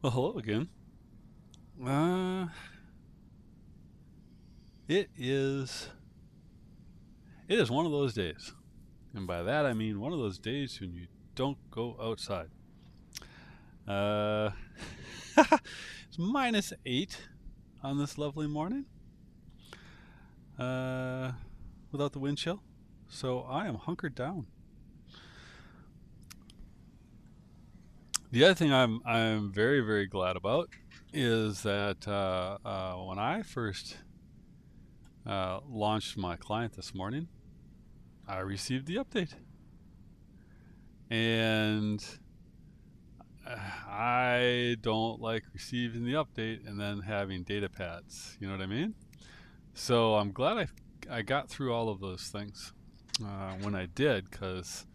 Well, hello again. Uh, it is it is one of those days, and by that I mean one of those days when you don't go outside. Uh, it's -8 on this lovely morning, uh, without the wind chill, so I am hunkered down. The other thing I'm very glad about is that when I first launched my client this morning, I received the update. And I don't like receiving the update and then having data pads. You know what I mean? So I'm glad I got through all of those things when I did, because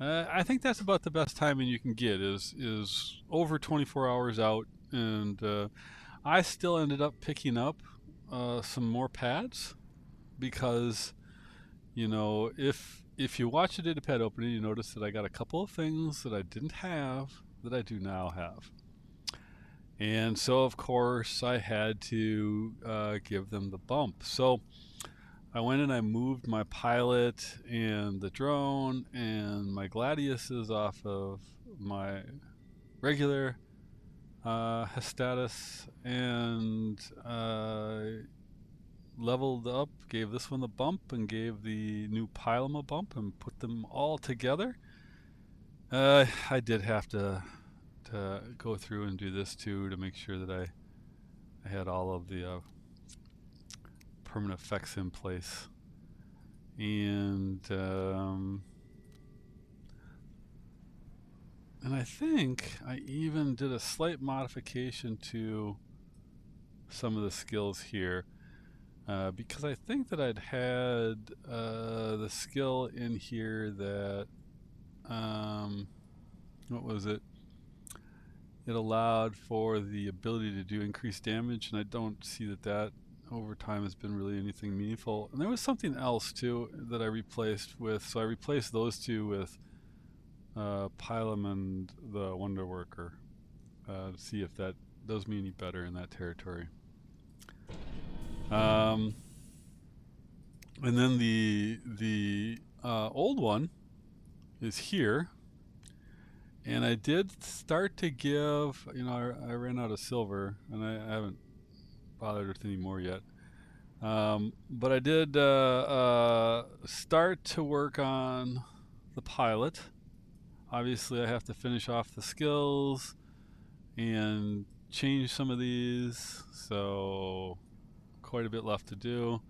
I think that's about the best timing you can get is over 24 hours out, and I still ended up picking up some more pads because if you watch the datapad opening, you notice that I got a couple of things that I didn't have that I do now have. And so, of course, I had to give them the bump. So I went and I moved my pilot and the drone and my Gladiuses off of my regular status and leveled up, gave this one the bump, and gave the new Pylum a bump, and put them all together. I did have to go through and do this too to make sure that I had all of the permanent effects in place, and I think I even did a slight modification to some of the skills here. Because I think that I'd had the skill in here that, what was it? It allowed for the ability to do increased damage, and I don't see that over time has been really anything meaningful. And there was something else too that I replaced with, so I replaced those two with Pylum and the Wonder Worker to see if that does me any better in that territory. Um, and then the old one is here, and I did start to give. I ran out of silver, and I haven't bothered with any more yet. But I did start to work on the pilot. Obviously, I have to finish off the skills and change some of these, so quite a bit left to do.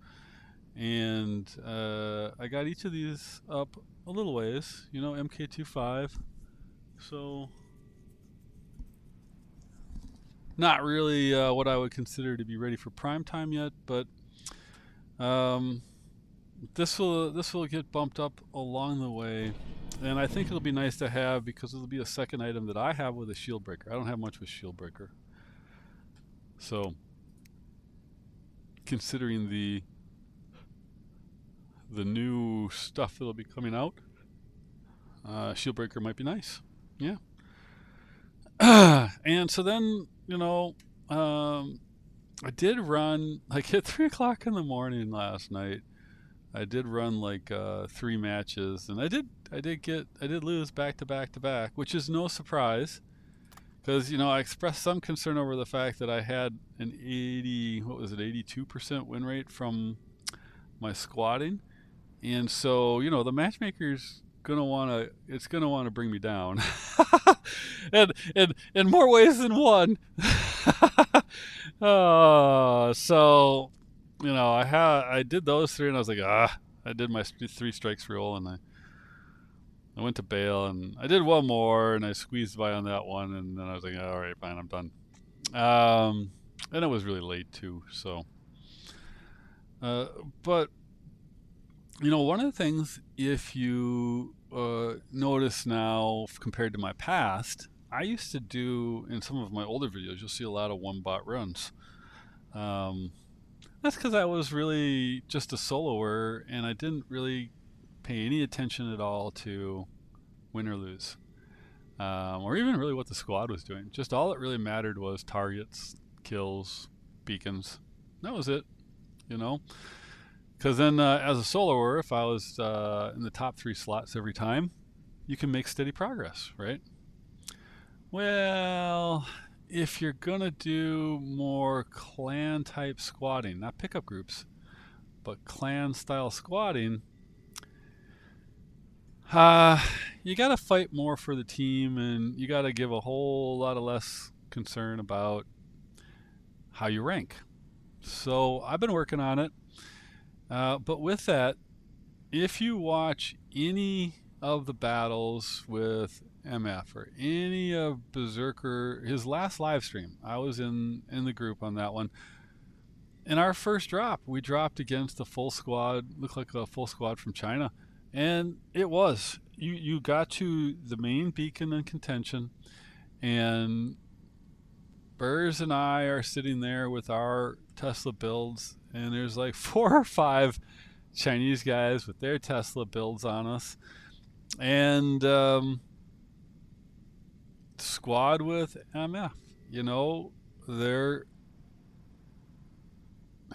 And I got each of these up a little ways, MK25. So not really what I would consider to be ready for prime time yet, but um, this will get bumped up along the way, and I think it'll be nice to have because it'll be a second item that I have with a shield breaker. I don't have much with shield breaker, so considering the new stuff that'll be coming out, shield breaker might be nice. Yeah. And so then I did run like at 3 o'clock in the morning last night. I did run like 3 matches, and I did lose back to back to back, which is no surprise because I expressed some concern over the fact that I had an 82% win rate from my squatting, and so the matchmaker's gonna want to bring me down, and in more ways than one. So I did those three, and I was like, I did my 3 strikes rule, and I went to bail, and I did one more, and I squeezed by on that one, and then I was like, all right, fine, I'm done. And it was really late too, so. Uh, but one of the things, if you notice now compared to my past, I used to do in some of my older videos, you'll see a lot of one bot runs. Um, that's because I was really just a soloer and I didn't really pay any attention at all to win or lose. or even really what the squad was doing. Just all that really mattered was targets, kills, beacons. That was it, you know. Because then, as a soloer, if I was in the top 3 slots every time, you can make steady progress, right? Well, if you're gonna do more clan type squatting, not pickup groups, but clan style squatting, you gotta fight more for the team, and you gotta give a whole lot of less concern about how you rank. So I've been working on it. But with that, if you watch any of the battles with MF or any of Berserker, his last live stream, I was in the group on that one. In our first drop, we dropped against a full squad, looked like a full squad from China, and it was. You got to the main beacon in contention, and Burrs and I are sitting there with our Tesla builds, and there's like 4 or 5 Chinese guys with their Tesla builds on us, and squad with MF. You know, their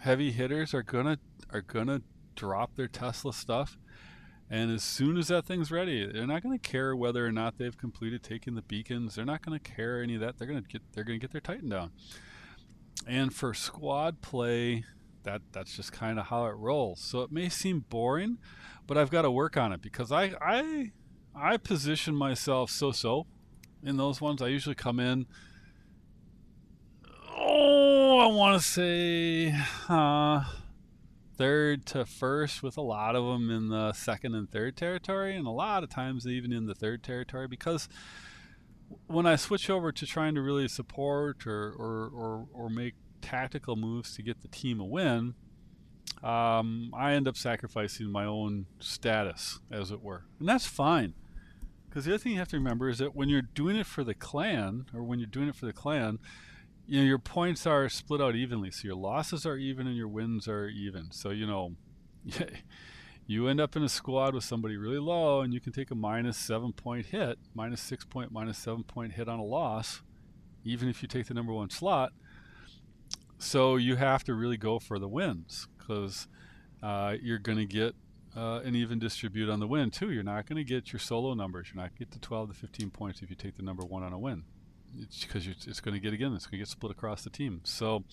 heavy hitters are gonna drop their Tesla stuff, and as soon as that thing's ready, they're not gonna care whether or not they've completed taking the beacons. They're not gonna care any of that. They're gonna get their Titan down. And for squad play, that's just kind of how it rolls. So it may seem boring, but I've got to work on it, because I position myself so in those ones. I usually come in, I want to say third to first, with a lot of them in the second and third territory, and a lot of times even in the third territory, because when I switch over to trying to really support or make tactical moves to get the team a win, I end up sacrificing my own status, as it were. And that's fine. Because the other thing you have to remember is that when you're doing it for the clan, you know, your points are split out evenly. So your losses are even and your wins are even. So, you know, you end up in a squad with somebody really low, and you can take a -7 point hit, -6 point, -7 point hit on a loss, even if you take the number 1 slot. So you have to really go for the wins, because you're going to get an even distribute on the win too. You're not going to get your solo numbers. You're not going to get to 12 to 15 points if you take the number 1 on a win. It's because it's going to get, again, it's going to get split across the team. So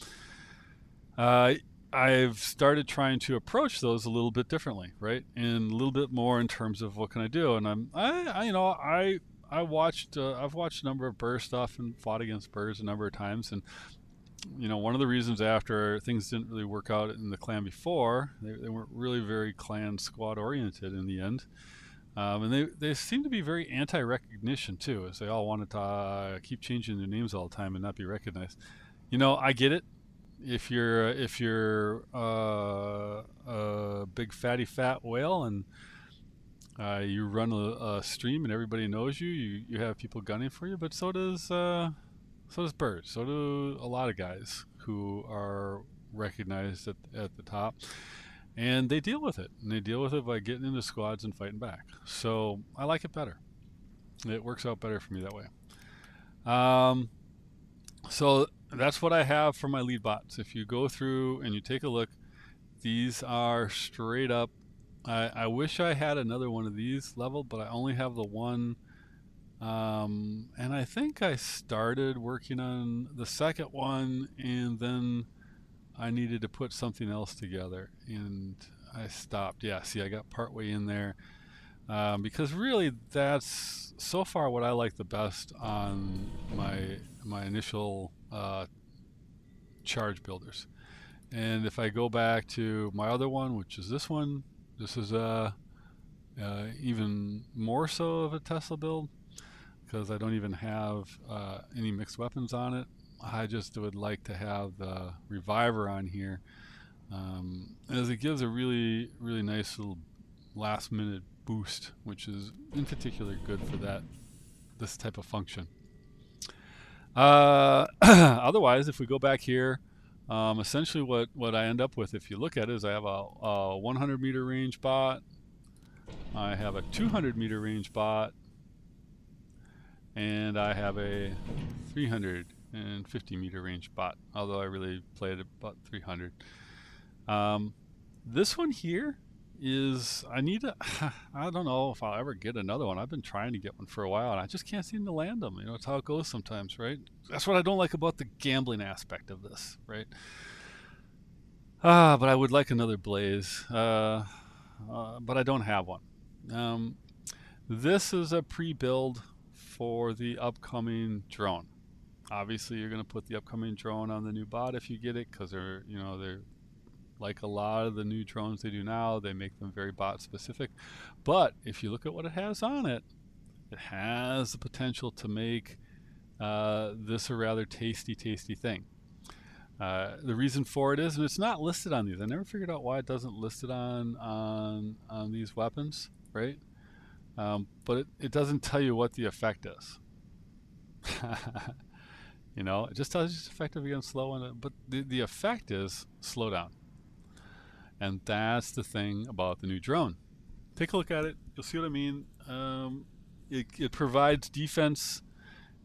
I've started trying to approach those a little bit differently, right? And a little bit more in terms of what can I do. And I've watched a number of Burr stuff and fought against Burrs a number of times. And you know, one of the reasons after things didn't really work out in the clan before, they weren't really very clan squad oriented in the end. And they seem to be very anti-recognition too, as they all wanted to keep changing their names all the time and not be recognized. You know, I get it. If you're a big fatty fat whale and you run a stream and everybody knows you have people gunning for you, but so does Bird. So do a lot of guys who are recognized at the top. And they deal with it. And they deal with it by getting into squads and fighting back. So I like it better. It works out better for me that way. So that's what I have for my lead bots. If you go through and you take a look, these are straight up. I wish I had another one of these leveled, but I only have the one. And I think I started working on the second one, and then I needed to put something else together, and I stopped. Yeah, see, I got partway in there, because really that's so far what I like the best on my initial charge builders. And if I go back to my other one, which is this one, this is even more so of a Tesla build, because I don't even have any mixed weapons on it. I just would like to have the reviver on here, as it gives a really nice little last minute boost, which is in particular good for this type of function. Otherwise, if we go back here, essentially what I end up with, if you look at it, is I have a 100 meter range bot, I have a 200 meter range bot, and I have a 350 meter range bot, although I really played about 300. This one here is, I need to, I don't know if I'll ever get another one. I've been trying to get one for a while and I just can't seem to land them. You know, it's how it goes sometimes, right? That's what I don't like about the gambling aspect of this, right? But I would like another Blaze, but I don't have one. This is a pre-build for the upcoming drone. Obviously, you're going to put the upcoming drone on the new bot if you get it, because they're like a lot of the new drones they do now. They make them very bot specific. But if you look at what it has on it, it has the potential to make this a rather tasty thing. The reason for it is, and it's not listed on these. I never figured out why it doesn't list it on these weapons, right? But it doesn't tell you what the effect is. You know, it just tells you it's effective against slow, but the effect is slowdown. And that's the thing about the new drone. Take a look at it. You'll see what I mean. It provides defense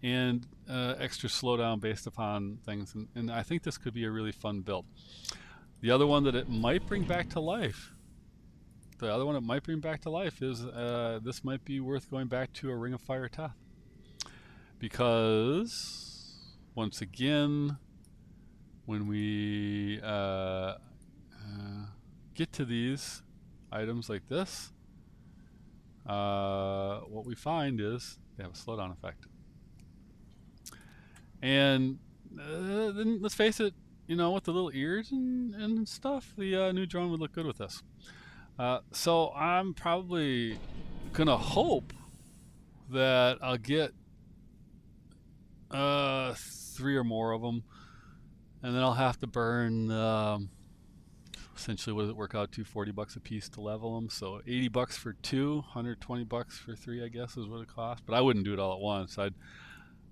and extra slowdown based upon things, and I think this could be a really fun build. The other one that it might bring back to life, is this might be worth going back to a Ring of Fire Teth, because once again, when we get to these items like this, what we find is they have a slowdown effect. And then let's face it, you know, with the little ears and stuff, the new drone would look good with this. So I'm probably gonna hope that I'll get 3 or more of them, and then I'll have to burn essentially, what does it work out to, $40 a piece to level them. So $80 for 2, $120 for 3, I guess is what it costs. But I wouldn't do it all at once.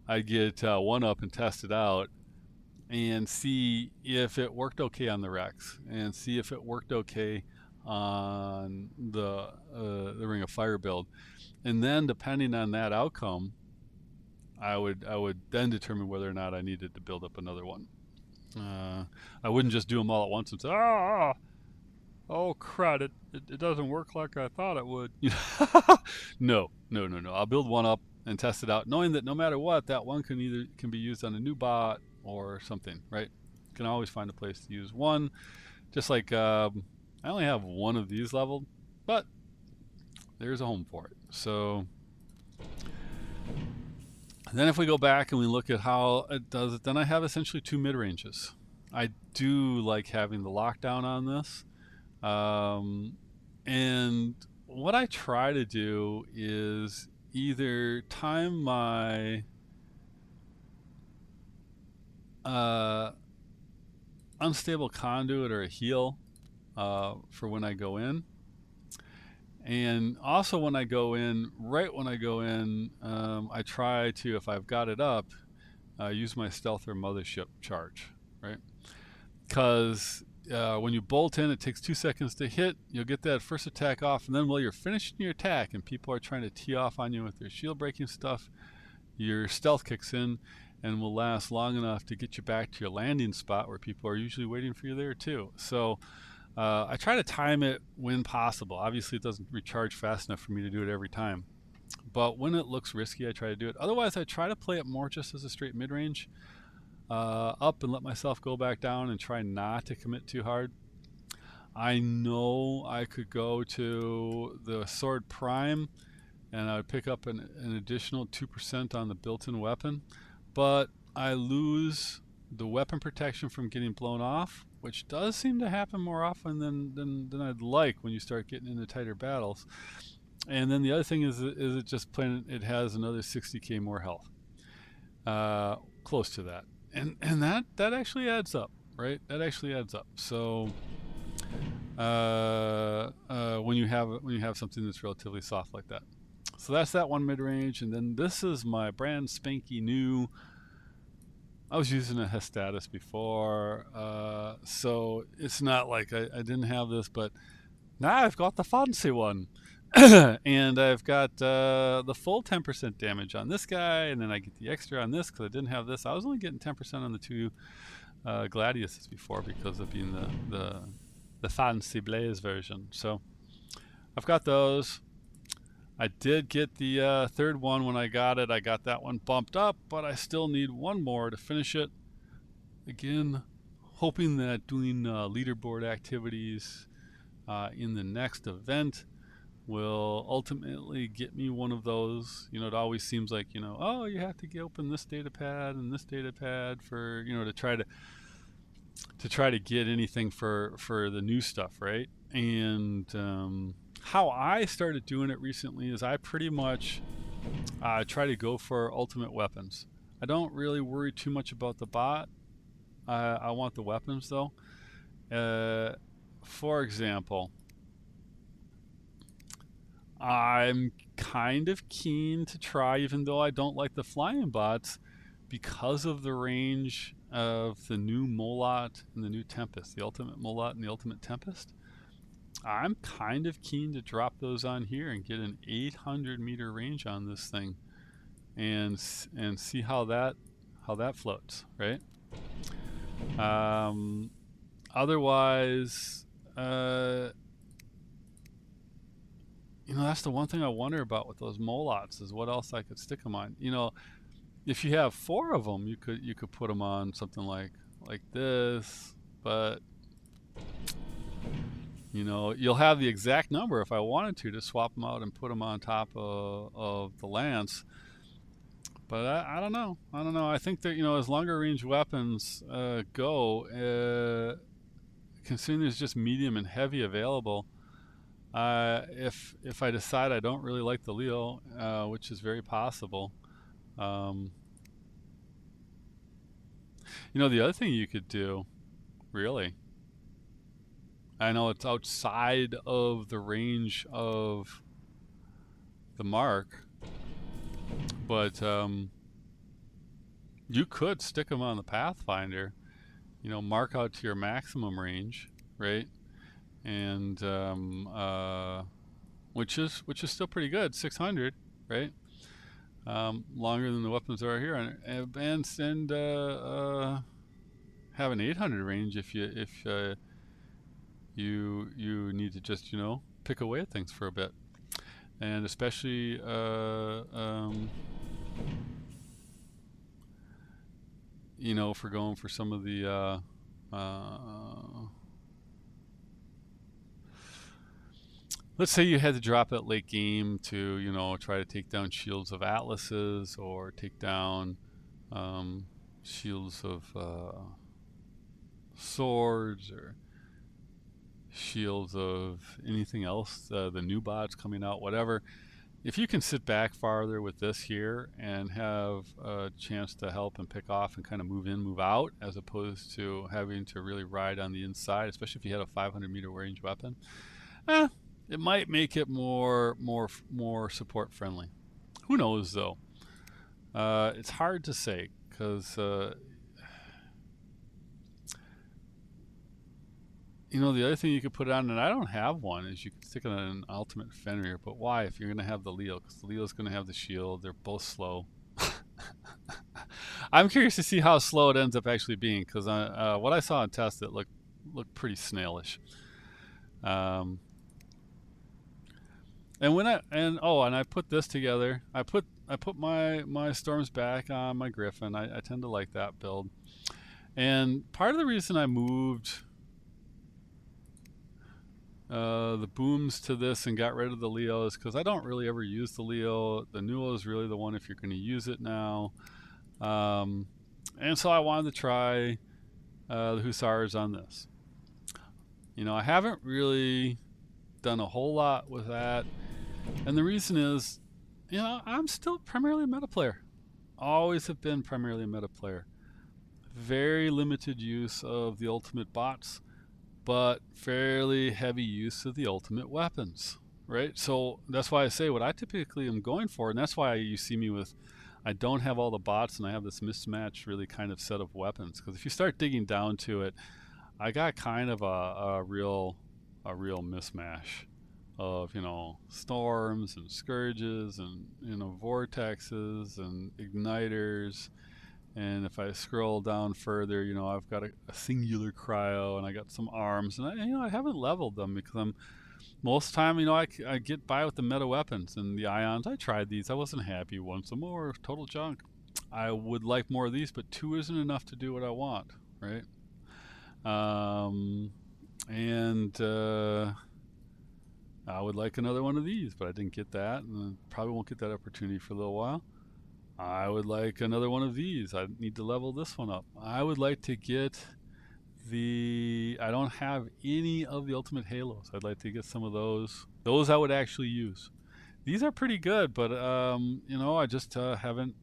I'd get one up and test it out and see if it worked okay on the Rex, and see if it worked okay on the Ring of Fire build. And then depending on that outcome, I would then determine whether or not I needed to build up another one. I wouldn't just do them all at once and say, oh crud, it doesn't work like I thought it would. No. I'll build one up and test it out, knowing that no matter what, that one can be used on a new bot or something, right? You can always find a place to use one. Just like I only have one of these leveled, but there's a home for it. So then if we go back and we look at how it does it, then I have essentially 2 mid-ranges. I do like having the lockdown on this. And what I try to do is either time my unstable conduit or a heal for when I go in. And also when I go in, I try to, if I've got it up, use my stealth or mothership charge, right? Because when you bolt in, it takes 2 seconds to hit. You'll get that first attack off, and then while you're finishing your attack and people are trying to tee off on you with their shield breaking stuff, your stealth kicks in and will last long enough to get you back to your landing spot where people are usually waiting for you there too. So I try to time it when possible. Obviously, it doesn't recharge fast enough for me to do it every time. But when it looks risky, I try to do it. Otherwise, I try to play it more just as a straight mid-range. Up and let myself go back down and try not to commit too hard. I know I could go to the Sword Prime and I would pick up an additional 2% on the built-in weapon, but I lose the weapon protection from getting blown off, which does seem to happen more often than I'd like when you start getting into tighter battles. And then the other thing is it just plain, it has another 60k more health, close to that. And that actually adds up, right? That actually adds up. So when you have something that's relatively soft like that. So that's that one mid-range, and then this is my brand spanky new. I was using a Hestatus before, so it's not like I didn't have this, but now I've got the fancy one. And I've got the full 10% damage on this guy, and then I get the extra on this because I didn't have this. I was only getting 10% on the two Gladiuses before because of being the Fancy Blaze version. So I've got those. I did get the third one when I got it. I got that one bumped up, but I still need one more to finish it. Again, hoping that doing leaderboard activities in the next event will ultimately get me one of those. You know, it always seems like, oh, you have to open this data pad and this data pad for, to try to get anything for the new stuff, right? And how I started doing it recently is I pretty much try to go for ultimate weapons. I don't really worry too much about the bot. I want the weapons though. For example, I'm kind of keen to try, even though I don't like the flying bots, because of the range of the new Molot and the new Tempest, the Ultimate Molot and the Ultimate Tempest. I'm kind of keen to drop those on here and get an 800 meter range on this thing, and see how that floats, right? Otherwise, that's the one thing I wonder about with those Molots is what else I could stick them on. If you have 4 of them, you could put them on something like this, but you'll have the exact number if I wanted to swap them out and put them on top of the lance. But I don't know. I think that as longer range weapons go, considering there's just medium and heavy available. If I decide I don't really like the Leo, which is very possible, the other thing you could do, really, I know it's outside of the range of the mark, but you could stick them on the Pathfinder, mark out to your maximum range, right? And which is still pretty good, 600, right? Longer than the weapons are here, and have an 800 range if you need to just pick away at things for a bit, and especially for going for some of the let's say you had to drop it late game to try to take down shields of Atlases or take down shields of swords or shields of anything else, the new bots coming out, whatever. If you can sit back farther with this here and have a chance to help and pick off and kind of move in, move out, as opposed to having to really ride on the inside, especially if you had a 500 meter range weapon, it might make it more support friendly. Who knows though? It's hard to say because the other thing you could put on, and I don't have one, is you could stick it on an ultimate Fenrir. But why? If you're going to have the Leo, because the Leo's going to have the shield. They're both slow. I'm curious to see how slow it ends up actually being, because what I saw in test, it looked pretty snailish. And I put this together. I put my storms back on my Griffin. I tend to like that build. And part of the reason I moved the booms to this and got rid of the Leo is because I don't really ever use the Leo. The Nuo is really the one if you're going to use it now. And so I wanted to try the Hussars on this. I haven't really done a whole lot with that. And the reason is, I'm still primarily a meta player. Always have been primarily a meta player. Very limited use of the ultimate bots, but fairly heavy use of the ultimate weapons, right? So that's why I say what I typically am going for, and that's why you see me with, I don't have all the bots and I have this mismatched really kind of set of weapons. Because if you start digging down to it, I got kind of a real mismatch of, you know, storms and scourges and, you know, vortexes and igniters. And if I scroll down further, you know, I've got a singular cryo, and I got some arms, and you know, I haven't leveled them because I'm most of the time, you know, I get by with the meta weapons and the ions. I tried these. I wasn't happy. Want some more? Total junk. I would like more of these, but 2 isn't enough to do what I want, right? And I would like another one of these, but I didn't get that, and probably won't get that opportunity for a little while. I would like another one of these. I need to level this one up. I would like to get I don't have any of the ultimate halos. I'd like to get some of those. Those I would actually use. These are pretty good, but you know, I just haven't.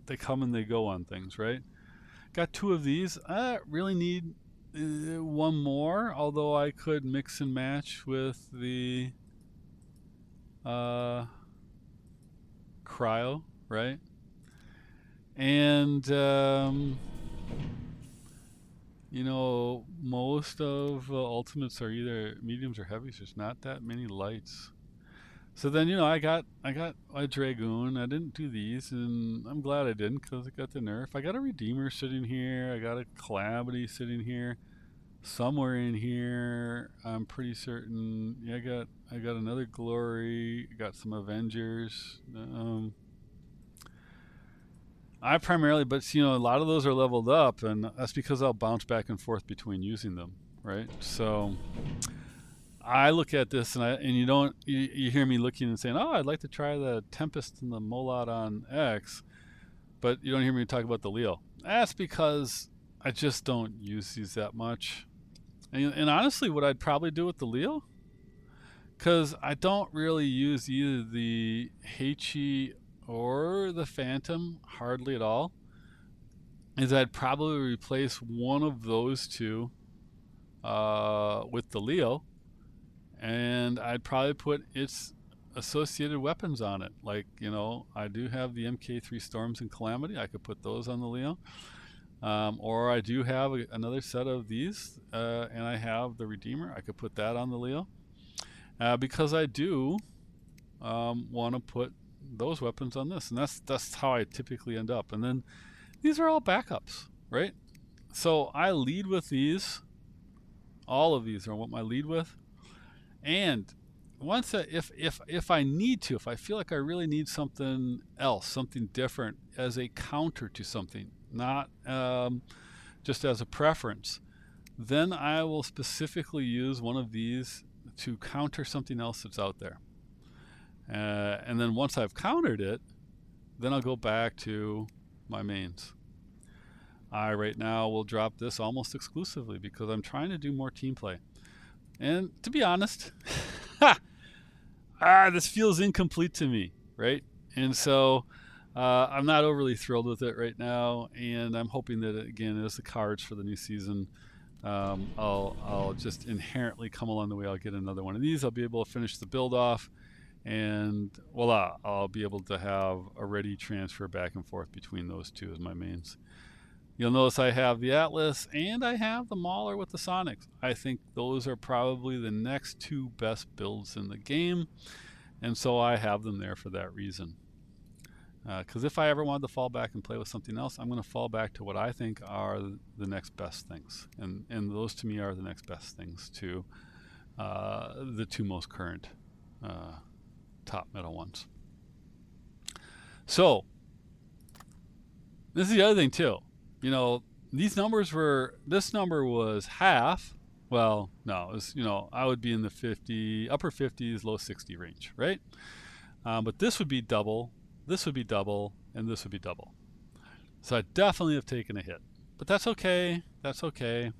They come and they go on things, right? Got 2 of these. I really need 1 more, although I could mix and match with the cryo, right? And you know, most of ultimates are either mediums or heavies. There's not that many lights. So then, you know, I got a Dragoon. I didn't do these, and I'm glad I didn't because I got the nerf. I got a Redeemer sitting here. I got a Calamity sitting here. Somewhere in here, I'm pretty certain. Yeah, I got another Glory. I got some Avengers. I primarily, but you know, a lot of those are leveled up, and that's because I'll bounce back and forth between using them, right? So I look at this, and you hear me looking and saying, "Oh, I'd like to try the Tempest and the Molot on X," but you don't hear me talk about the Leo. That's because I just don't use these that much. And honestly, what I'd probably do with the Leo, because I don't really use either the Heichi or the Phantom hardly at all, is I'd probably replace one of those 2 with the Leo, and I'd probably put its associated weapons on it. Like, you know, I do have the MK3 Storms and Calamity. I could put those on the Leo. Or I do have another set of these, and I have the Redeemer. I could put that on the Leo. Because I do want to put those weapons on this, and that's how I typically end up. And then these are all backups, right? So I lead with these. All of these are what I lead with. And once if I need to, if I feel like I really need something else, something different as a counter to something, not just as a preference, then I will specifically use one of these to counter something else that's out there. And then once I've countered it, then I'll go back to my mains. I right now will drop this almost exclusively because I'm trying to do more team play. And to be honest, this feels incomplete to me, right? And so I'm not overly thrilled with it right now, and I'm hoping that, again, as the cards for the new season, I'll just inherently come along the way. I'll get another one of these. I'll be able to finish the build off, and voila, I'll be able to have a ready transfer back and forth between those 2 as my mains. You'll notice I have the Atlas and I have the Mauler with the Sonics. I think those are probably the next 2 best builds in the game, and so I have them there for that reason. Because if I ever wanted to fall back and play with something else, I'm going to fall back to what I think are the next best things, and those to me are the next best things to the 2 most current top meta ones. So this is the other thing too. You know, this number was half. Well, no, it was, you know, I would be in the upper 50s, low 60 range, right? But this would be double, this would be double, and this would be double. So I definitely have taken a hit, but that's okay. That's okay.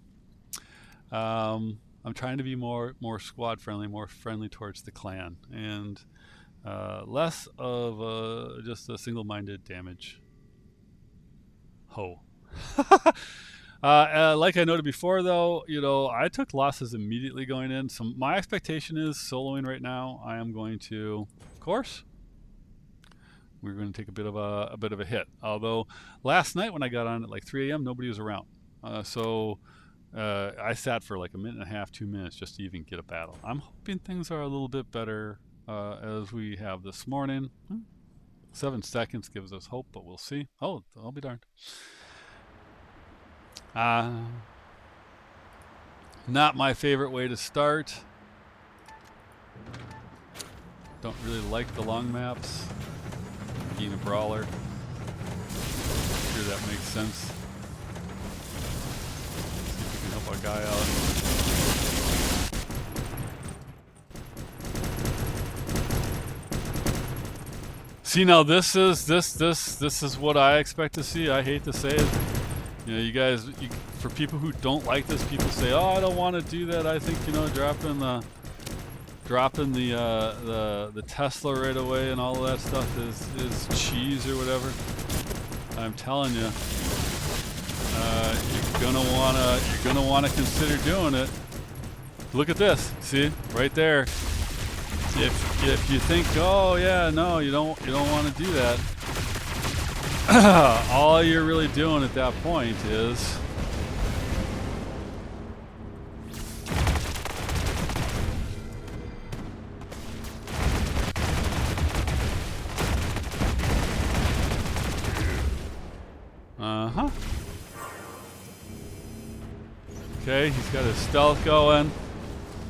I'm trying to be more squad friendly, more friendly towards the clan, and less of just a single-minded damage hoe. Like I noted before, though, you know, I took losses immediately going in. So my expectation is soloing right now. I am going to, of course, we're going to take a bit of a hit. Although last night when I got on at like 3 a.m., nobody was around. So I sat for like a minute and a half, 2 minutes just to even get a battle. I'm hoping things are a little bit better as we have this morning. 7 seconds gives us hope, but we'll see. Oh, I'll be darned. Not my favorite way to start. Don't really like the long maps. Being a brawler. I'm sure that makes sense. See if we can help our guy out. See, now this is what I expect to see. I hate to say it. You know, you guys, for people who don't like this, people say, "Oh, I don't want to do that." I think, you know, dropping the Tesla right away and all of that stuff is cheese or whatever. I'm telling you, you're gonna wanna consider doing it. Look at this. See, right there. If you think, oh yeah, no, you don't want to do that. All you're really doing at that point is okay, he's got his stealth going.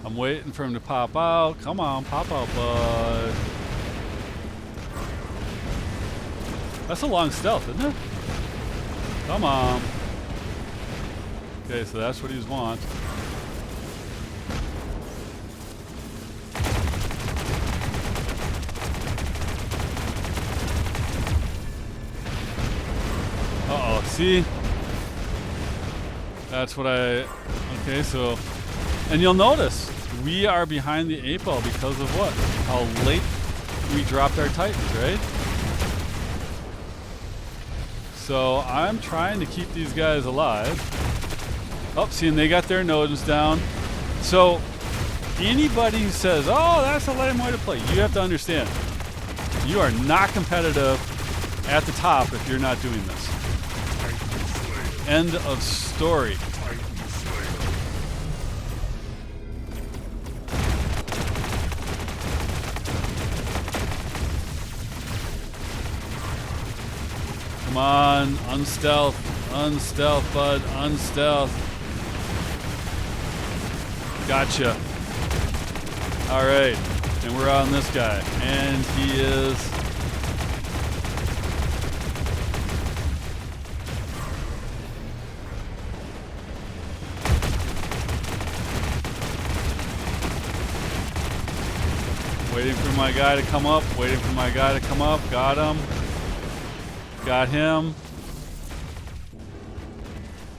I'm waiting for him to pop out. Come on, pop out, bud. That's a long stealth, isn't it? Come on. Okay, so that's what he's want. Uh-oh, see? That's what I... Okay, so... And you'll notice, we are behind the 8 ball because of what? How late we dropped our Titans, right? So I'm trying to keep these guys alive. Oh, see, and they got their nodes down. So anybody who says, oh, that's a lame way to play, you have to understand, you are not competitive at the top if you're not doing this. End of story. Come on, unstealth, bud, unstealth. Gotcha. All right, and we're on this guy, and he is. Waiting for my guy to come up, got him. Got him.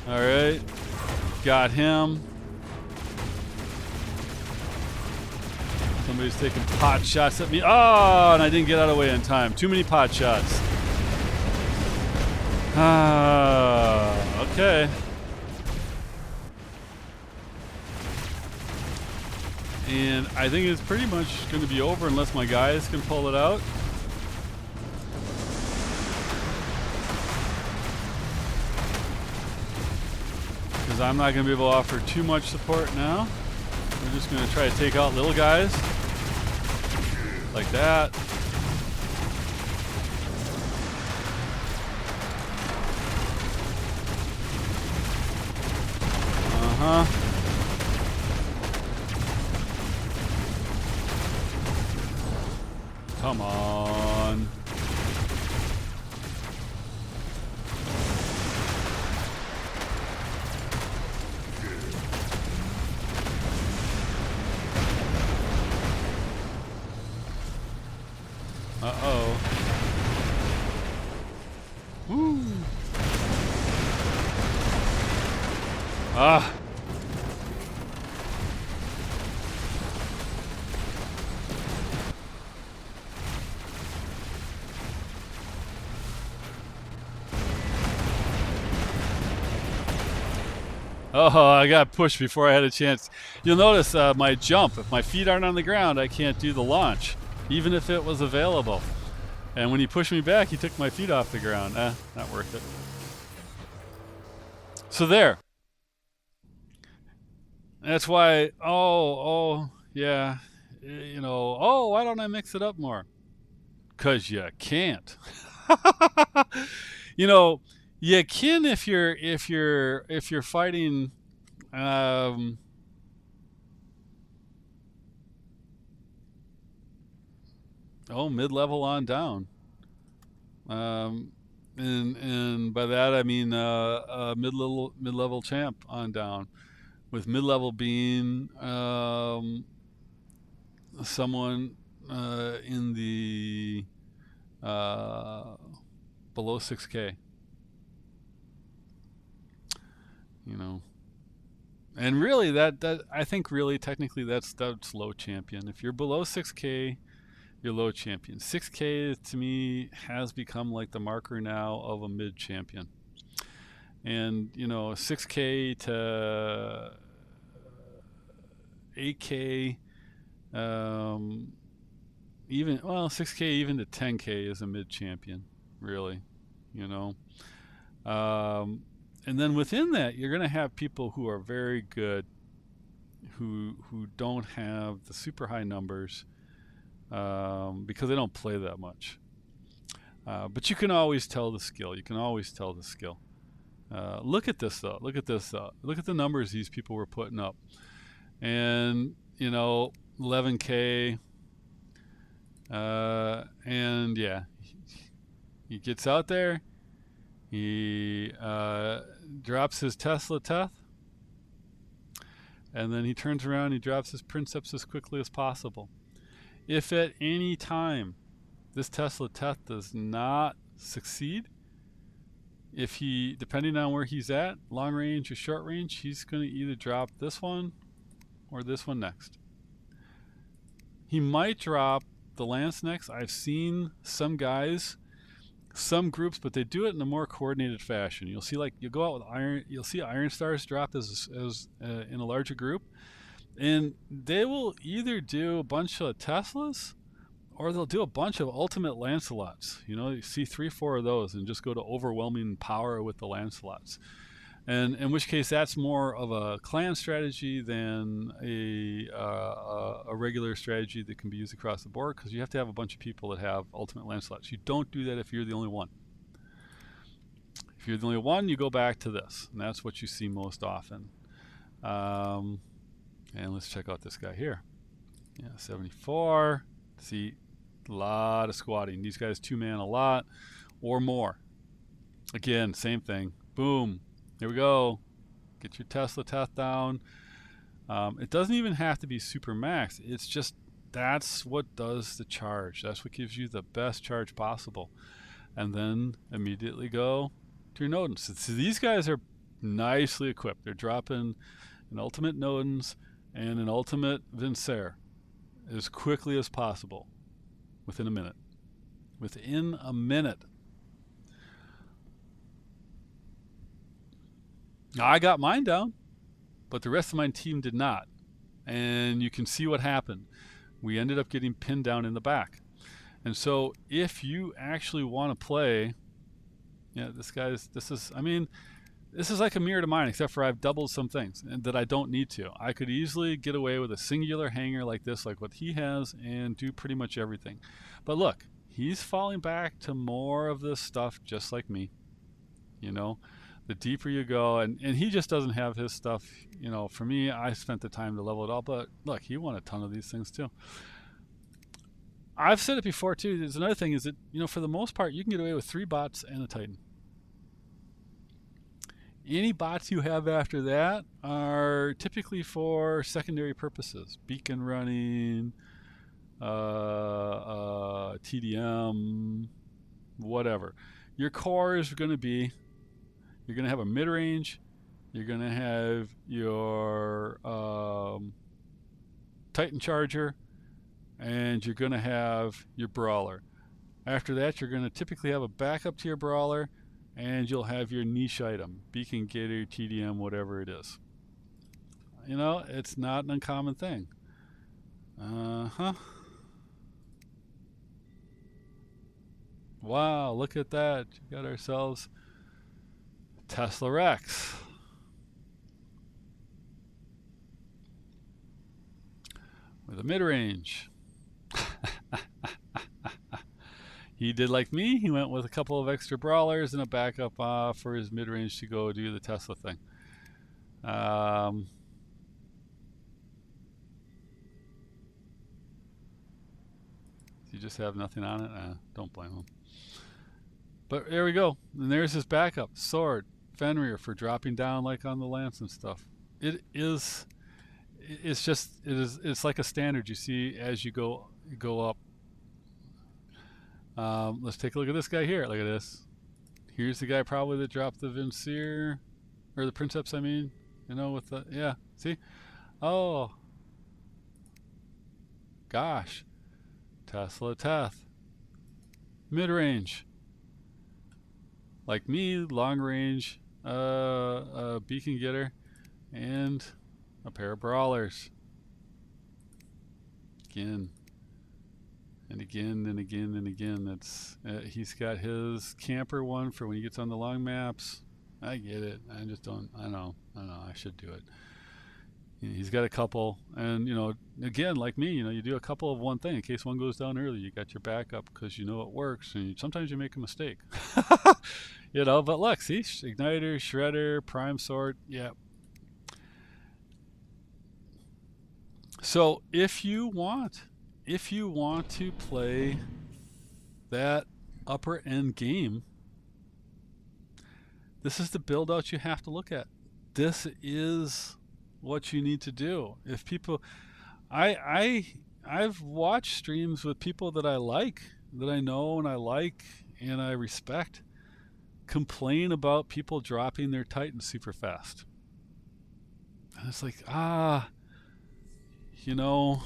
All right. Got him. Somebody's taking pot shots at me. Oh, and I didn't get out of the way in time. Too many pot shots. Okay. And I think it's pretty much going to be over unless my guys can pull it out. Because I'm not going to be able to offer too much support now. We're just going to try to take out little guys. Like that. Come on. Uh-oh. Woo. Ah. Oh, I got pushed before I had a chance. You'll notice my jump. If my feet aren't on the ground, I can't do the launch, even if it was available. And when he pushed me back, he took my feet off the ground. Not worth it. So there. That's why, yeah, why don't I mix it up more? Because you can't. you know, you can if you're fighting, um, mid-level on down. Um, and by that I mean mid-level champ on down. With mid-level being someone in the uh, below 6K, you know. And really, that I think really technically that's low champion. If you're below 6K, you're low champion. 6K to me has become like the marker now of a mid champion. And 6K to 8K, um, even 6K even to 10K is a mid champion, really. You know. And then within that, you're going to have people who are very good, who don't have the super high numbers, because they don't play that much. But you can always tell the skill. You can always tell the skill. Look at this though. Look at this though. Look at the numbers these people were putting up, and 11K, and yeah, he gets out there. He drops his Tesla Teth, and then he turns around and he drops his Princeps as quickly as possible. If at any time this Tesla Teth does not succeed, if he, depending on where he's at, long range or short range, he's going to either drop this one or this one next. He might drop the Lance next. I've seen some guys, some groups, but they do it in a more coordinated fashion. You'll see, like, you go out with Iron, you'll see Iron Stars drop as in a larger group, and they will either do a bunch of Teslas or they'll do a bunch of ultimate Lancelots. You see 3-4 of those and just go to overwhelming power with the Lancelots. And in which case, that's more of a clan strategy than a regular strategy that can be used across the board, because you have to have a bunch of people that have ultimate Lancelots. You don't do that if you're the only one. If you're the only one, you go back to this, and that's what you see most often. And let's check out this guy here. Yeah, 74. See, a lot of squatting. These guys 2-man a lot or more. Again, same thing. Boom. Here we go. Get your Tesla Teth down. It doesn't even have to be super max. It's just, that's what does the charge. That's what gives you the best charge possible. And then immediately go to your Nodens. So these guys are nicely equipped. They're dropping an ultimate Nodens and an ultimate Vincer as quickly as possible. Within a minute. Within a minute. Now, I got mine down, but the rest of my team did not. And you can see what happened. We ended up getting pinned down in the back. And so if you actually want to play, this is like a mirror to mine, except for I've doubled some things and that I don't need to. I could easily get away with a singular hanger like this, like what he has, and do pretty much everything. But look, he's falling back to more of this stuff just like me. The deeper you go, and he just doesn't have his stuff. For me, I spent the time to level it all, but look, he won a ton of these things too. I've said it before too. There's another thing is that, for the most part, you can get away with 3 bots and a Titan. Any bots you have after that are typically for secondary purposes. Beacon running, TDM, whatever. Your core is going to be, you're going to have a mid-range, you're going to have your Titan Charger, and you're going to have your Brawler. After that, you're going to typically have a backup to your Brawler, and you'll have your niche item, Beacon, Gator, TDM, whatever it is. It's not an uncommon thing. Wow, look at that. We got ourselves Tesla Rex. with a mid-range. He did like me. He went with a couple of extra brawlers and a backup for his mid-range to go do the Tesla thing. You just have nothing on it? Don't blame him. But there we go. And there's his backup. Sword, Fenrir for dropping down like on the lance and stuff. It's like a standard you see as you go up. Let's take a look at this guy here. Look at this. Here's the guy probably that dropped the Vincere, or the Princeps, I mean. You know, with the, yeah, see? Oh. Gosh. Tesla Teth. Mid-range. Like me, long range, a beacon getter, and a pair of brawlers. Again. And again and again and again. That's he's got his camper one for when he gets on the long maps. I get it. I just don't. I know. I should do it. He's got a couple, and you know, again, like me, you know, you do a couple of one thing in case one goes down early. You got your backup because you know it works, and sometimes you make a mistake. You know, but look, see, igniter, shredder, prime sword, yeah. So if you want to play that upper end game, this is the build out you have to look at. This is what you need to do. If people, I've watched streams with people that I like, that I know and I like and I respect, complain about people dropping their Titans super fast. And it's like, you know,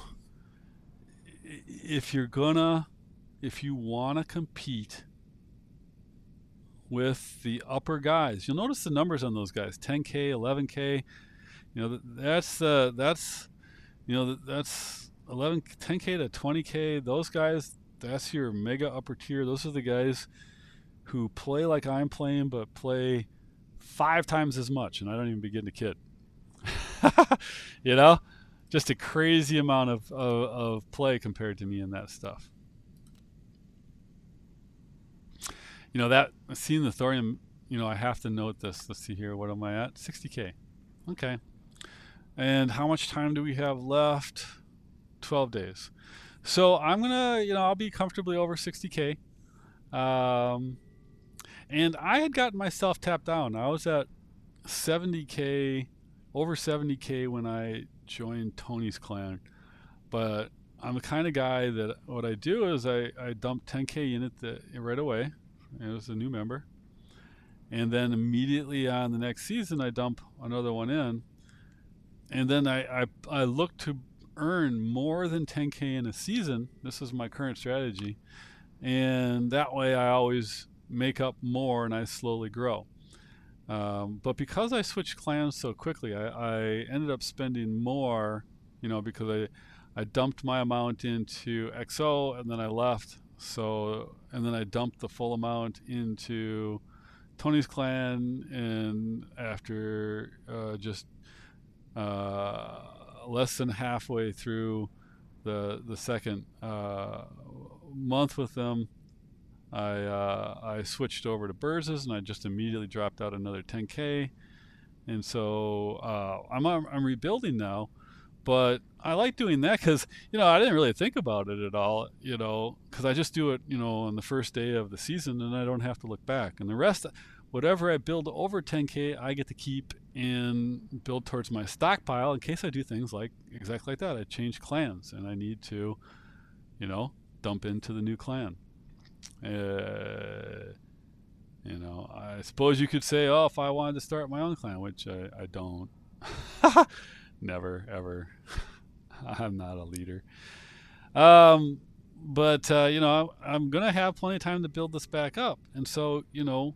if you want to compete with the upper guys, you'll notice the numbers on those guys, 10K, 11K. You know, that's 10K to 20K. Those guys, that's your mega upper tier. Those are the guys who play like I'm playing, but play 5 times as much, and I don't even begin to kid. You know, just a crazy amount of play compared to me in that stuff. You know, that seeing the thorium, you know, I have to note this. Let's see here. What am I at? 60K. Okay. And how much time do we have left? 12 days. So I'm going to, you know, I'll be comfortably over 60K. And I had gotten myself tapped down. I was at 70K, over 70K when I joined Tony's clan. But I'm the kind of guy that what I do is I dump 10K in it right away. It was a new member. And then immediately on the next season, I dump another one in. And then I look to earn more than 10K in a season. This is my current strategy. And that way I always make up more and I slowly grow. But because I switched clans so quickly, I ended up spending more, you know, because I dumped my amount into XO and then I left. So, and then I dumped the full amount into Tony's clan, and after just less than halfway through the second month with them, I switched over to Burz's, and I just immediately dropped out another 10K. And so I'm rebuilding now, but I like doing that because, you know, I didn't really think about it at all, you know, because I just do it, you know, on the first day of the season, and I don't have to look back. And the rest, whatever I build over 10K, I get to keep and build towards my stockpile in case I do things like exactly like that. I change clans and I need to, you know, dump into the new clan. You know, I suppose you could say, oh, if I wanted to start my own clan, which I don't. Never, ever. I'm not a leader. But you know, I'm going to have plenty of time to build this back up. And so, you know,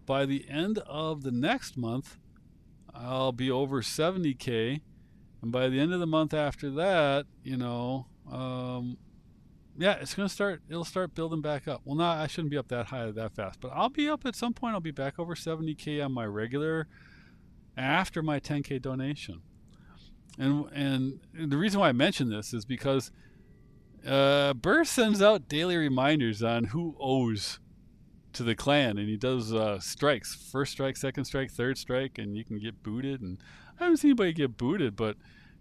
by the end of the next month, I'll be over 70K. And by the end of the month after that, you know, yeah, it'll start building back up. Well, I shouldn't be up that high that fast, but I'll be up at some point. I'll be back over 70K on my regular after my 10K donation. And the reason why I mention this is because Burr sends out daily reminders on who owes to the clan, and he does strikes: first strike, second strike, third strike, and you can get booted. And I haven't seen anybody get booted, but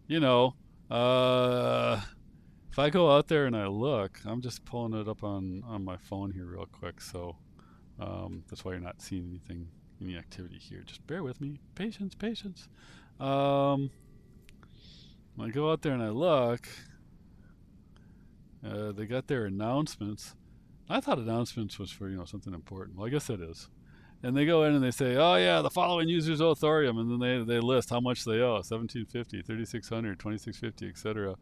you know, if I go out there and I look, I'm just pulling it up on my phone here real quick, so that's why you're not seeing anything, any activity here. Just bear with me, patience. When I go out there and I look, they got their announcements. I thought announcements was for, something important. Well, I guess it is. And they go in and they say, oh yeah, the following users owe thorium, and then they list how much they owe: 1750, 3600, 2650, etc.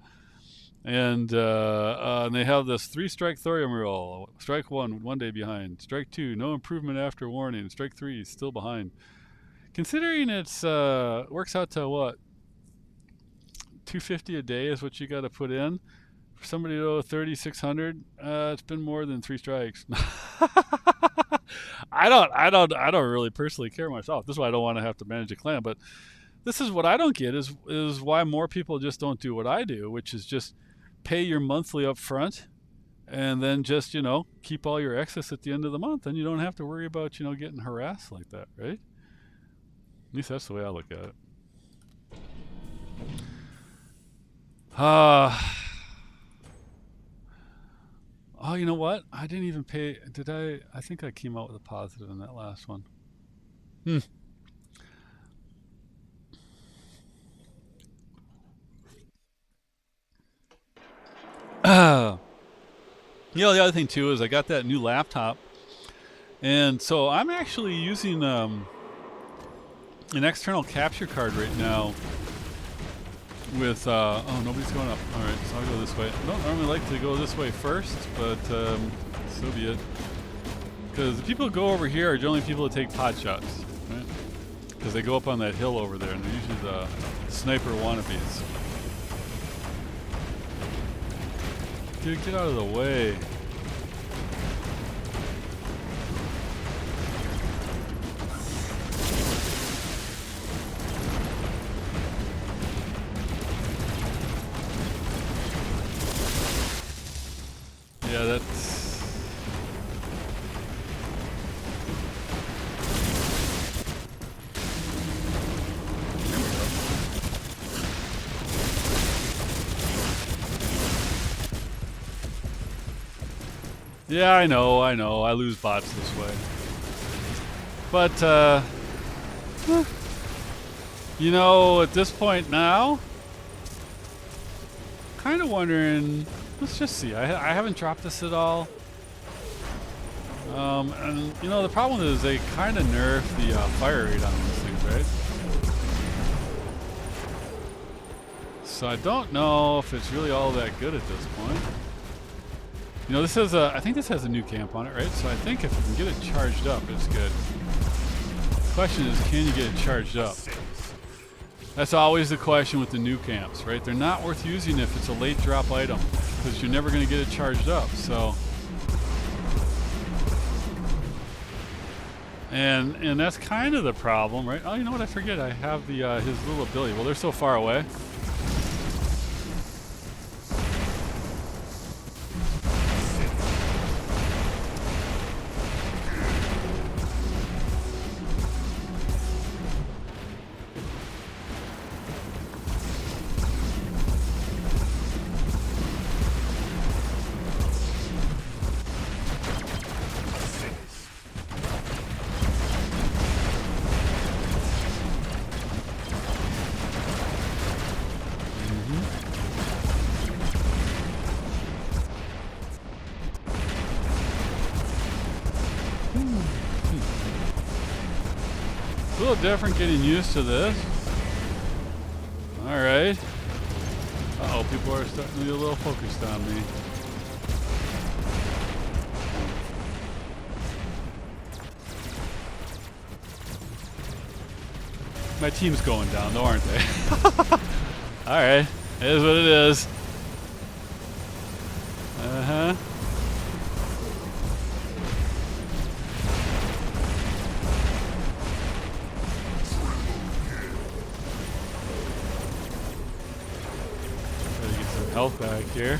And they have this 3-strike thorium rule. Strike 1, 1 day behind. Strike 2, no improvement after warning. Strike 3, still behind. Considering it's works out to what, $250 a day is what you got to put in. For somebody to owe 3,600, it's been more than 3 strikes. I don't really personally care myself. This is why I don't want to have to manage a clan. But this is what I don't get is why more people just don't do what I do, which is just pay your monthly up front, and then just keep all your excess at the end of the month, and you don't have to worry about getting harassed like that, right? At least that's the way I look at it. Oh, you know what? I didn't even pay. Did I? I think I came out with a positive in that last one. The other thing too is I got that new laptop, and so I'm actually using an external capture card right now. With oh, nobody's going up. All right, so I'll go this way. I don't normally like to go this way first, but so be it. Because the people who go over here are generally people that take pot shots, right? Because they go up on that hill over there, and they're usually the sniper wannabes. Dude, get out of the way. Yeah, that's... Yeah, I know. I lose bots this way. But, at this point now, kind of wondering... Let's just see. I haven't dropped this at all. And, the problem is they kind of nerf the fire rate on these things, right? So I don't know if it's really all that good at this point. This is I think this has a new camp on it, right? So I think if you can get it charged up, it's good. The question is, can you get it charged up? That's always the question with the new camps, right? They're not worth using if it's a late drop item, because you're never going to get it charged up. So, and that's kind of the problem, right? Oh, you know what? I forget. I have the his little ability. Well, they're so far away. A little different getting used to this. Alright. Uh-oh, people are starting to be a little focused on me. My team's going down though, aren't they? Alright, it is what it is. Uh-huh. health back here.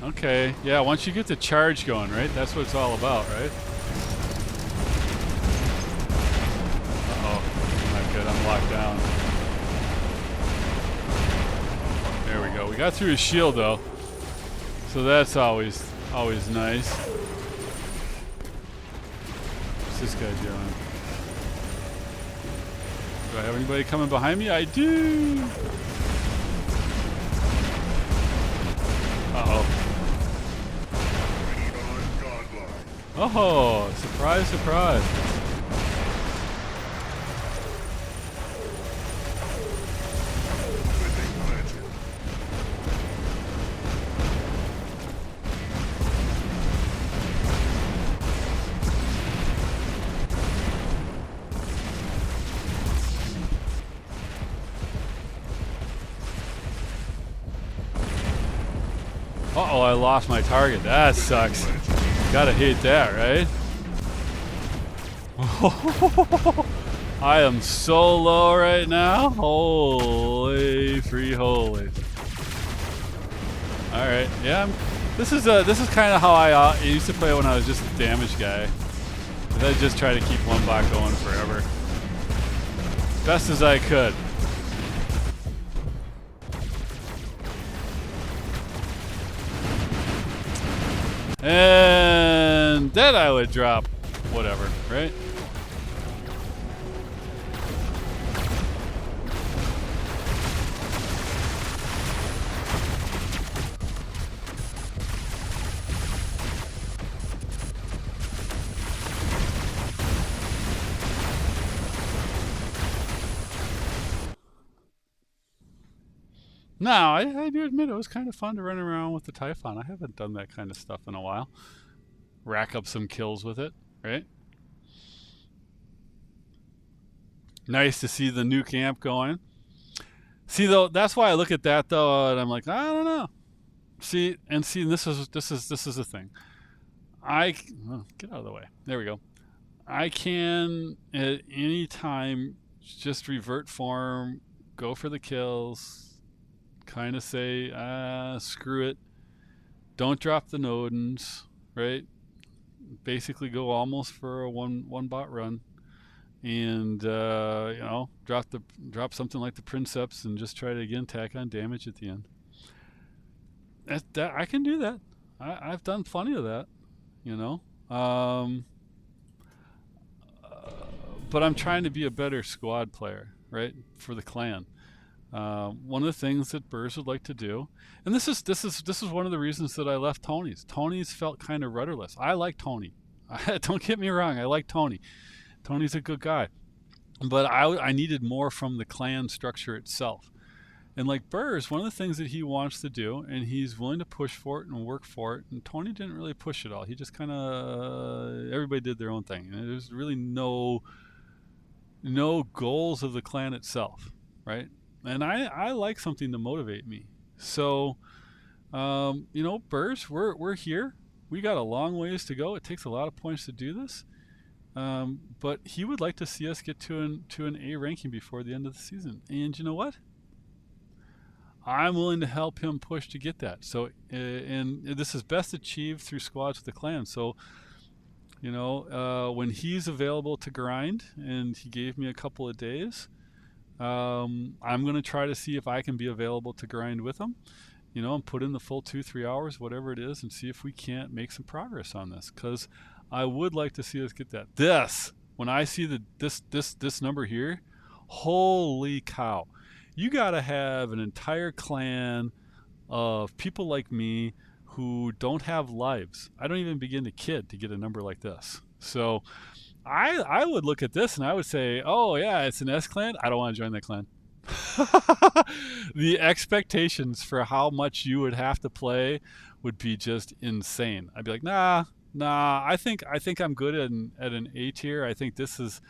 Okay, yeah, once you get the charge going, right? That's what it's all about, right? Uh-oh, not good, I'm locked down. There we go. We got through his shield, though. So that's always nice. What's this guy doing? Do I have anybody coming behind me? I do! Uh-oh. Oh, surprise, surprise. Uh-oh, I lost my target. That sucks. Gotta hate that, right? I am so low right now. Holy free holy. All right, yeah. This is kind of how I used to play when I was just a damage guy. I just try to keep one bot going forever, best as I could. And then I would drop whatever, right? Now, I do admit it was kind of fun to run around with the Typhon. I haven't done that kind of stuff in a while. Rack up some kills with it, right? Nice to see the new camp going. See, though, that's why I look at that, though, and I'm like, I don't know. See, this is the thing. Get out of the way. There we go. I can at any time just revert form, go for the kills, kind of say, screw it, don't drop the Nodens, right? Basically go almost for a one bot run, and you know, drop something like the Princeps and just try to again tack on damage at the end. That I can do that. I've done plenty of that, you know. But I'm trying to be a better squad player, right, for the clan. One of the things that Burrs would like to do, and this is one of the reasons that I left Tony's. Tony's felt kind of rudderless. I like Tony. Don't get me wrong. I like Tony. Tony's a good guy, but I needed more from the clan structure itself. And like Burrs, one of the things that he wants to do, and he's willing to push for it and work for it, and Tony didn't really push it all. He just kind of, everybody did their own thing. And there's really no goals of the clan itself, right? And I like something to motivate me. So, you know, Burrs, we're here. We got a long ways to go. It takes a lot of points to do this. But he would like to see us get to an A ranking before the end of the season. And you know what? I'm willing to help him push to get that. So, and this is best achieved through squads with the clan. So, you know, when he's available to grind, and he gave me a couple of days, I'm going to try to see if I can be available to grind with him, you know, and put in the full 2-3 hours, whatever it is, and see if we can't make some progress on this. Because I would like to see us get that. When I see this number here, holy cow. You got to have an entire clan of people like me who don't have lives. I don't even begin to kid to get a number like this. So I would look at this and I would say, oh yeah, it's an S clan. I don't want to join that clan. The expectations for how much you would have to play would be just insane. I'd be like, nah, I think I'm good at an A tier. I think this is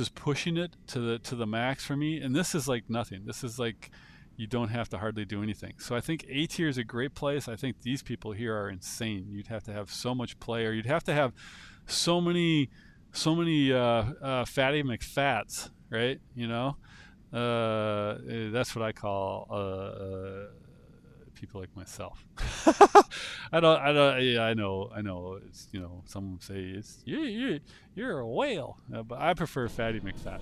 pushing it to the max for me, and this is like nothing. This is like you don't have to hardly do anything. So I think A tier is a great place. I think these people here are insane. You'd have to have so much play, or you'd have to have so many fatty McFats, right? You know, That's what I call people like myself. Yeah, I know. It's, you know, some say you're a whale, but I prefer Fatty McFat.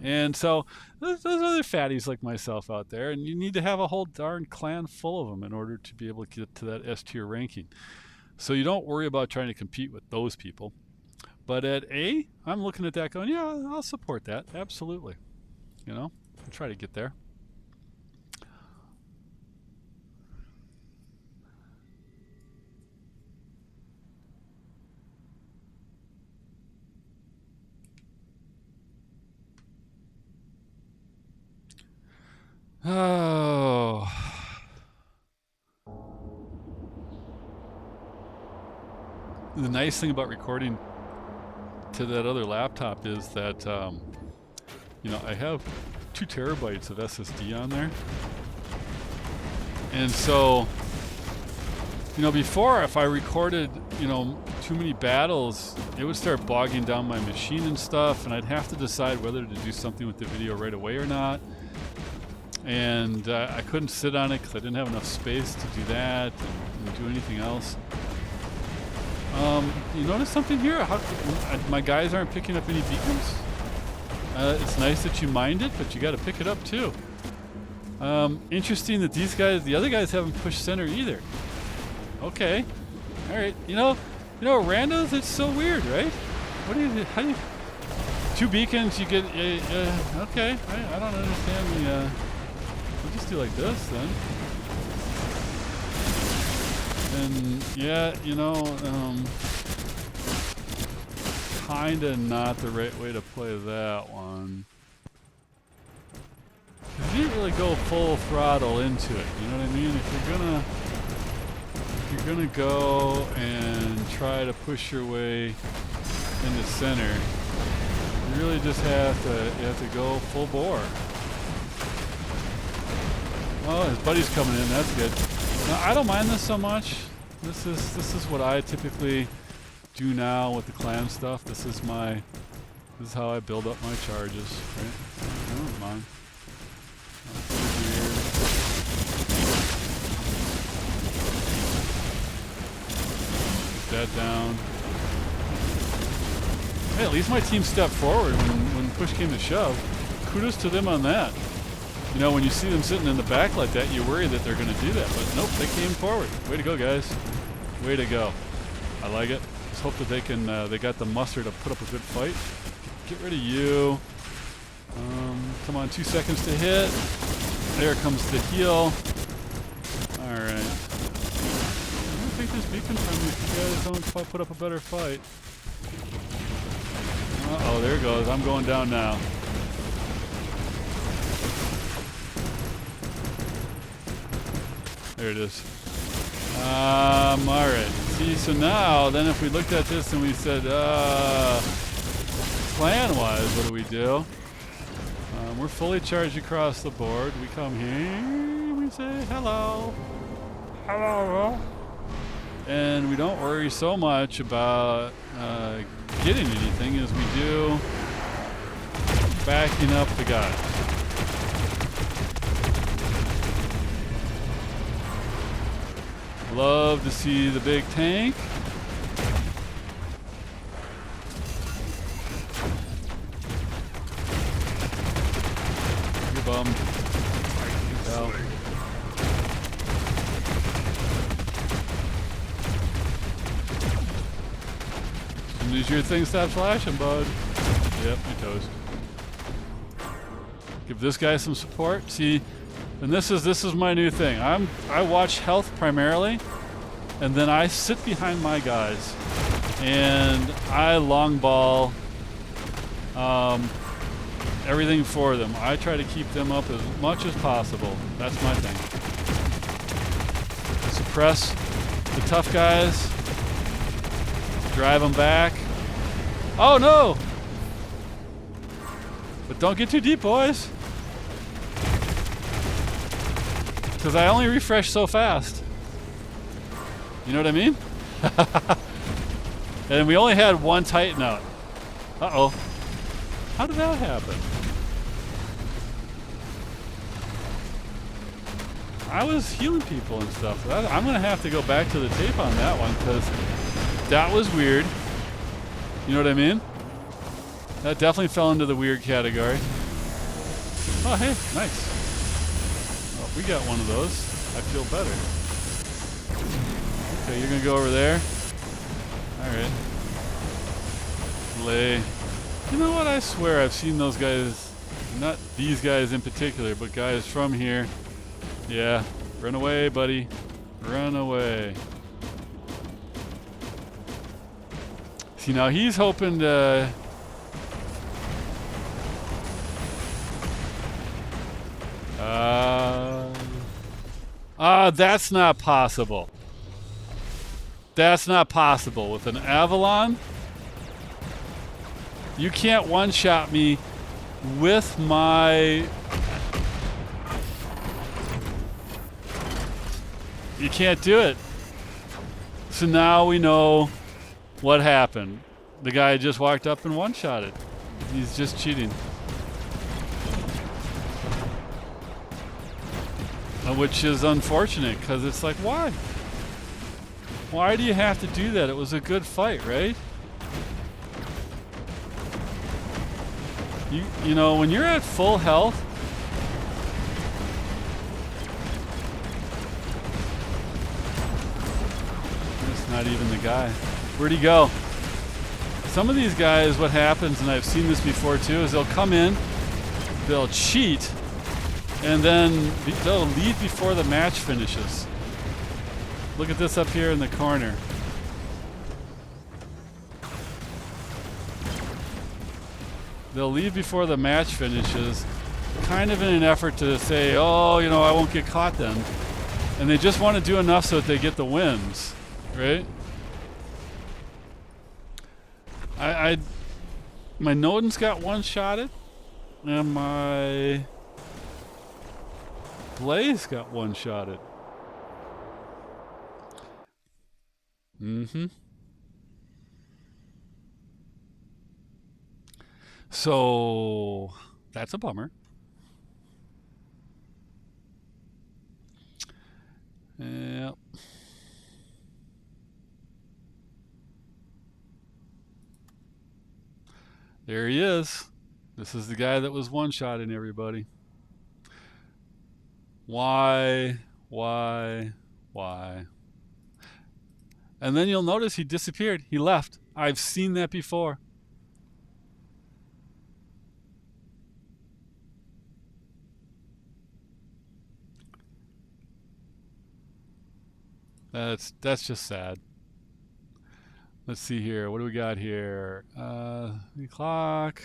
And so there's other fatties like myself out there, and you need to have a whole darn clan full of them in order to be able to get to that S tier ranking. So you don't worry about trying to compete with those people. But at A, I'm looking at that going, yeah, I'll support that. Absolutely. You know, I'll try to get there. Oh. The nice thing about recording to that other laptop is that, you know, I have 2 terabytes of SSD on there. And so, you know, before, if I recorded, you know, too many battles, it would start bogging down my machine and stuff, and I'd have to decide whether to do something with the video right away or not. And I couldn't sit on it because I didn't have enough space to do that and do anything else. You notice something here? My guys aren't picking up any beacons? It's nice that you mind it, but you got to pick it up too. Interesting that these guys, the other guys, haven't pushed center either. Okay, all right. You know, randos. It's so weird, right? What do you? How do you? 2 beacons, you get. Okay, I don't understand the. We'll just do like this then. And yeah, you know, kinda not the right way to play that one. You didn't really go full throttle into it, you know what I mean? If you're gonna go and try to push your way into center, you really just have to go full bore. Oh, his buddy's coming in, that's good. Now, I don't mind this so much. This is what I typically do now with the clan stuff. This is how I build up my charges, right? I don't mind. That down. Hey, at least my team stepped forward when push came to shove. Kudos to them on that. You know, when you see them sitting in the back like that, you worry that they're going to do that. But nope, they came forward. Way to go, guys. Way to go. I like it. Let's hope that they got the muster to put up a good fight. Get rid of you. Come on, 2 seconds to hit. There comes the heal. All right. I don't think this beacon from you. If you guys don't put up a better fight. Uh-oh, there it goes. I'm going down now. There it is. Alright. See, so now, then if we looked at this and we said, clan-wise, what do we do? We're fully charged across the board. We come here, we say hello. Hello. And we don't worry so much about getting anything as we do backing up the guys. Love to see the big tank. You're bummed. Well. As soon as your thing stops flashing, bud. Yep, you're toast. Give this guy some support. See. And this is my new thing. I watch health primarily, and then I sit behind my guys, and I long ball everything for them. I try to keep them up as much as possible. That's my thing. Suppress the tough guys, drive them back. Oh no! But don't get too deep, boys. Because I only refresh so fast. You know what I mean? And we only had 1 Titan out. Uh-oh. How did that happen? I was healing people and stuff. I'm gonna have to go back to the tape on that one because that was weird. You know what I mean? That definitely fell into the weird category. Oh, hey, nice. Oh, we got one of those. I feel better. Okay, you're gonna go over there. All right. Lay. You know what? I swear I've seen those guys. Not these guys in particular, but guys from here. Yeah. Run away, buddy. Run away. See, now he's hoping to... that's not possible. That's not possible. With an Avalon, you can't one-shot me with my... You can't do it. So now we know what happened. The guy just walked up and one-shot it. He's just cheating. Which is unfortunate, because it's like, why? Why do you have to do that? It was a good fight, right? You know, when you're at full health, it's not even the guy. Where'd he go? Some of these guys, what happens, and I've seen this before too, is they'll come in, they'll cheat, and then they'll leave before the match finishes. Look at this up here in the corner. They'll leave before the match finishes, kind of in an effort to say, oh, you know, I won't get caught then. And they just want to do enough so that they get the wins, right? My Nodens got one-shotted, and my Blaze got one-shotted. So that's a bummer. Yep. There he is. This is the guy that was one-shotting everybody. Why? And then you'll notice he disappeared. He left. I've seen that before. That's just sad. Let's see here. What do we got here? 3 o'clock.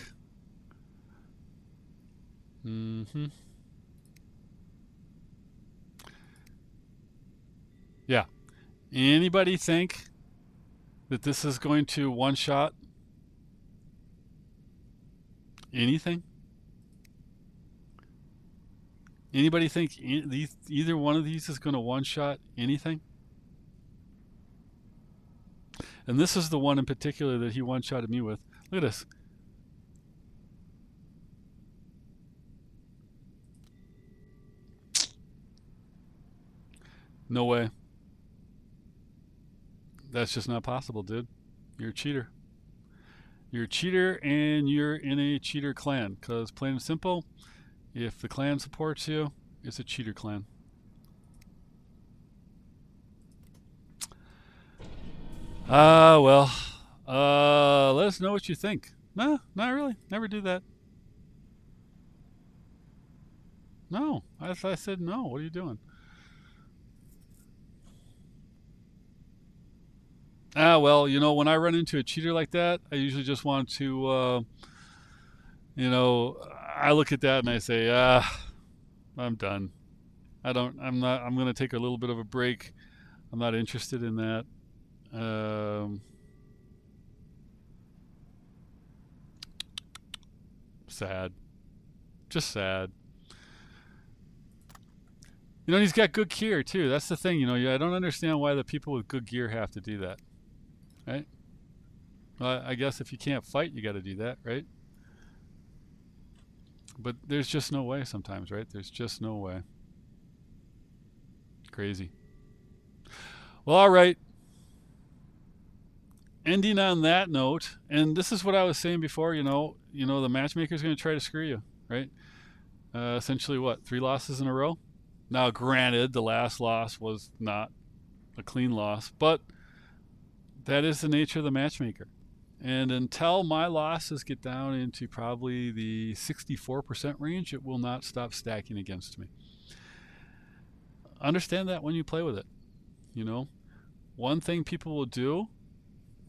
Yeah. Anybody think that this is going to one-shot anything? Anybody think either one of these is going to one-shot anything? And this is the one in particular that he one-shotted me with. Look at this. No way. That's just not possible, dude. You're a cheater. You're a cheater, and you're in a cheater clan. Because plain and simple, if the clan supports you, it's a cheater clan. Well, let us know what you think. No, not really. Never do that. No, I said no. What are you doing? Well, you know, when I run into a cheater like that, I usually just want to, you know, I look at that and I say, I'm done. I'm going to take a little bit of a break. I'm not interested in that. Sad. Just sad. You know, he's got good gear too. That's the thing, you know. I don't understand why the people with good gear have to do that. Right? Well, I guess if you can't fight, you got to do that, right? But there's just no way sometimes, right? There's just no way. crazy. Well, all right. Ending on that note, and this is what I was saying before. The matchmaker's going to try to screw you, right? Essentially, what, 3 losses in a row? Now, granted, the last loss was not a clean loss, but that is the nature of the matchmaker. And until my losses get down into probably the 64% range, it will not stop stacking against me. Understand that when you play with it. One thing people will do,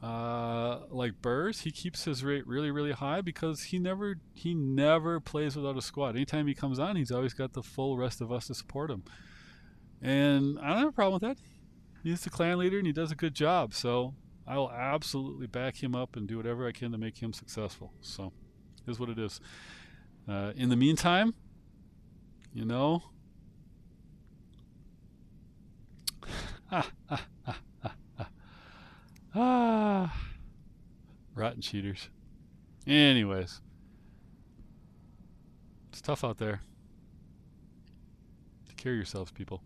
like Burrs, he keeps his rate really, really high because he never plays without a squad. Anytime he comes on, he's always got the full rest of us to support him. And I don't have a problem with that. He's the clan leader and he does a good job. So I will absolutely back him up and do whatever I can to make him successful. So here's what it is. In the meantime, rotten cheaters. Anyways, it's tough out there. Take care of yourselves, people.